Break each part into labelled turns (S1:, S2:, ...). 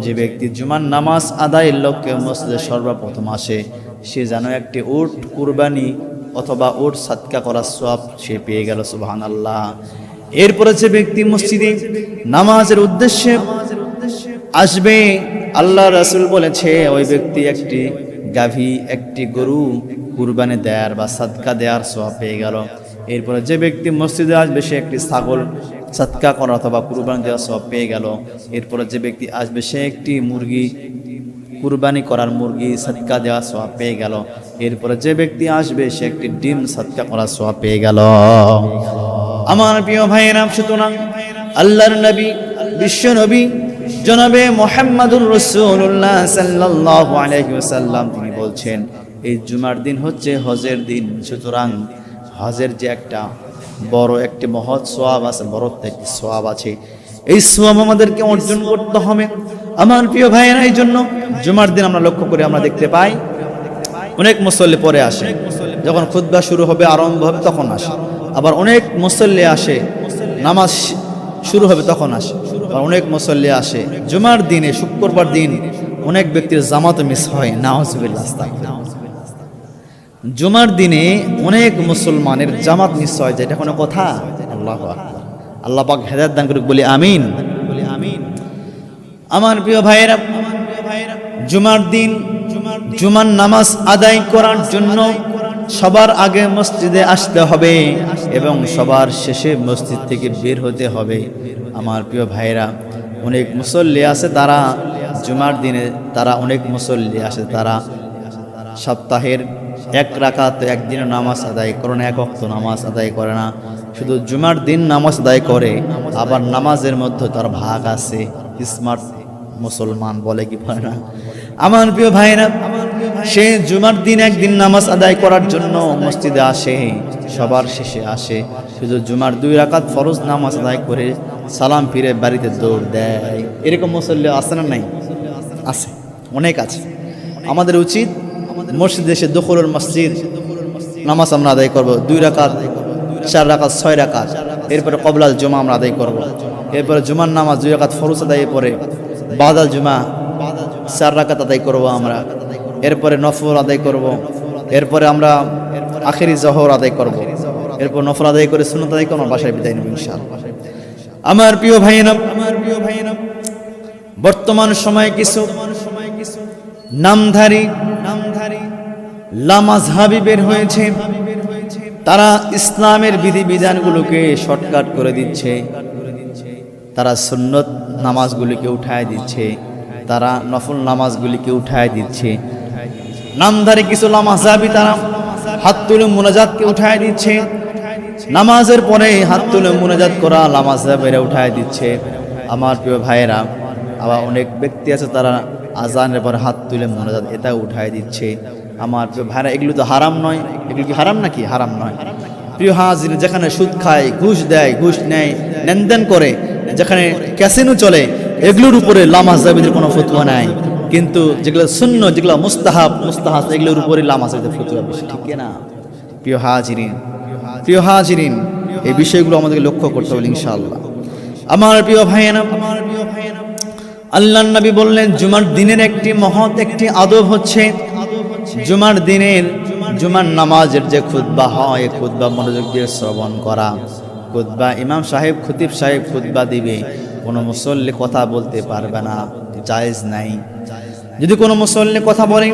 S1: যে ব্যক্তি জুমার নামাজ আদায়ের লক্ষ্যে মসজিদে সর্বপ্রথম আসে সে যেন একটি উট কুরবানি অথবা উট সাদকা করার সওয়াব সে পেয়ে গেল। সুবহানাল্লাহ। এরপরে যে ব্যক্তি মসজিদে নামাজের উদ্দেশ্যে আসবে, আল্লাহ রাসূল বলেছে ওই ব্যক্তি একটি গাভী একটি গরু কুরবানি দেয়ার বা সাদকা দেয়ার সওয়াব পেয়ে গেল। এরপরে যে ব্যক্তি মসজিদে আসবে সে একটি ছাগল সাদকা করা অথবা কুরবানি দেওয়ার সওয়াব পেয়ে গেল। এরপরে যে ব্যক্তি আসবে সে একটি মুরগি কুরবানি করার মুরগি সাদকা দেওয়ার সওয়াব পেয়ে গেল। এরপরে যে ব্যক্তি আসবে সে একটি ডিম সাদকা করার সওয়াব পেয়ে গেল। আমার প্রিয় ভাইয়েরা, সুতরাং আল্লাহর নবী বিশ্ব নবী জনাবে মুহাম্মদুর রাসূলুল্লাহ সাল্লাল্লাহু আলাইহি ওয়াসাল্লাম তিনি বলছেন এই জুমার দিন হচ্ছে হজের দিন। সুতরাং হজের যে একটা বড় একটি মহৎ সওয়াব আছে, বড় একটি সওয়াব আছে, এই সওয়াব আমাদেরকে অর্জন করতে হবে। আমার প্রিয় ভাইয়েরা, এই জন্য জুমার দিন আমরা লক্ষ্য করে আমরা দেখতে পাই অনেক মুসল্লি পরে আসে, যখন খুতবা শুরু হবে আরম্ভ হবে তখন আসে। আবার অনেক মুসল্লি আসে নামাজ শুরু হবে তখন আসে। আবার অনেক মুসল্লি আসে জুমার দিনে, শুক্রবার দিন অনেক ব্যক্তির জামাত মিস হয়। নাউজুবিল্লাহ। জুমার দিনে অনেক মুসলমানের জামাত মিস হয়, যেটা কোনো কথা? আল্লাহু আকবার। আল্লাহ পাক হেদায়েত দান করুক, বলি আমিন। আমার প্রিয় ভাইয়েরা, জুমার দিন জুমার নামাজ আদায় করার জন্য সবার আগে মসজিদে আসতে হবে এবং সবার শেষে মসজিদ থেকে বের হতে হবে। আমার প্রিয় ভাইয়েরা, অনেক মুসল্লি আছে তারা জুমার দিনে অনেক মুসল্লি আসে তারা সপ্তাহের এক রাকাত একদিনে নামাজ আদায় করে না, এক ওয়াক্ত নামাজ আদায় করে না, শুধু জুমার দিন নামাজ আদায় করে। আবার নামাজের মধ্যে তার ভাগ আছে, স্মার্ট মুসলমান বলে কি বলে না। আমার প্রিয় ভাইরা, সে জুমার দিন একদিন নামাজ আদায় করার জন্য মসজিদে আসে, সবার শেষে আসে, শুধু জুমার 2 রাকাত ফরজ নামাজ আদায় করে সালাম ফিরে বাড়িতে দৌড় দেয়। এরকম মুসল্লি আছে না? নাই? আছে, অনেক আছে। আমাদের উচিত মসজিদে এসে দুখুলুল মসজিদ নামাজ আমরা আদায় করব, 2 রাকাত 4 রাকাত 6 রাকাত। এরপরে কবলাল জুমা আমরা আদায় করব। এরপরে জুমার নামাজ 2 রাকাত ফরজ আদায় পরে বাদাল জুমা 4 রাকাত আদায় করব আমরা। এরপরে নফল আদায় করব। এরপরে আমরা আখেরি জোহর আদায় করব। এরপর নফল আদায় করে সুন্নাত আদায় করে বাসায় বিদায় নেব ইনশাআল্লাহ। আমার প্রিয় ভাইয়েরা, বর্তমান সময়ে কিছু নামধারী লামাযহাবী বের হয়েছে, তারা ইসলামের বিধিবিধানগুলোকে শর্টকাট করে দিচ্ছে, তারা সুন্নত নামাজগুলিকে উঠায় দিচ্ছে, তারা নফল নামাজগুলিকে উঠায় দিচ্ছে। নামধারী কিছু লামাযহাবী তারা হাত তুলে মুনাজাতকে উঠায় দিচ্ছে, নামাজের পরে হাত তুলে মুনাজাত করা লামাযহাবীরা উঠায় দিচ্ছে। আমার প্রিয় ভাইয়েরা, আবার অনেক ব্যক্তি আছে তারা আজানের পরে হাত তুলে মুনাজাত এটা উঠায় দিচ্ছে। আমার প্রিয় ভাইরা, এগুলো তো হারাম নয়। এগুলো কি হারাম নাকি? হারাম নয়। প্রিয় হাজির, যেখানে সুদ খায়, ঘুষ দেয়, ঘুষ নেয়, লেনদেন করে, যেখানে ক্যাসিনো চলে, এগুলোর উপরে লামাযহাবীদের কোনো ফতোয়া নাই। কিন্তু যেগুলো সুন্নাহ, যেগুলো মুস্তাহাব এগুলোর উপরে লামাযহাবীদের ফতোয়া বেশি, ঠিক না? প্রিয় হাজিরিন, এই বিষয়গুলো আমাদেরকে লক্ষ্য করতে হবে ইনশাআল্লাহ। আমার প্রিয় ভাইয়েরা, আল্লাহর নবী বললেন জুমার দিনের একটি মহৎ একটি আদব হচ্ছে জুমার নামাজের যে খুতবা হয়, খুতবা মনোযোগ দিয়ে শ্রবণ করা। খুতবা ইমাম সাহেব, খতিব সাহেব খুতবা দিবে, কোনো মুসল্লি কথা বলতে পারবে না, জায়েজ নাই। যদি কোনো মুসল্লি কথা বলে,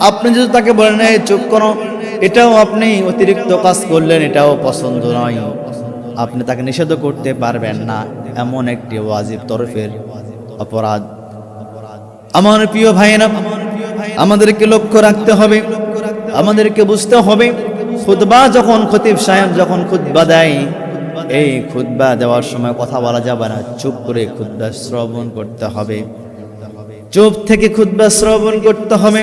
S1: আপনি যদি তাকে বলেন এই চুপ করো, এটাও আপনি অতিরিক্ত কাজ করলেন, এটাও পছন্দ নয়, আপনি তাকে নিষেধ করতে পারবেন না। এমন একটি ওয়াজিব তরফের অপরাধ। আমার প্রিয় ভাইয়েরা, আমাদেরকে লক্ষ্য রাখতে হবে, আমাদেরকে বুঝতে হবে, খুতবা যখন খতিব সাহেব যখন খুতবা দেয়, এই খুতবা দেওয়ার সময় কথা বলা যাবে না, চুপ করে খুতবা শ্রবণ করতে হবে, চুপ থেকে খুতবা শ্রবণ করতে হবে।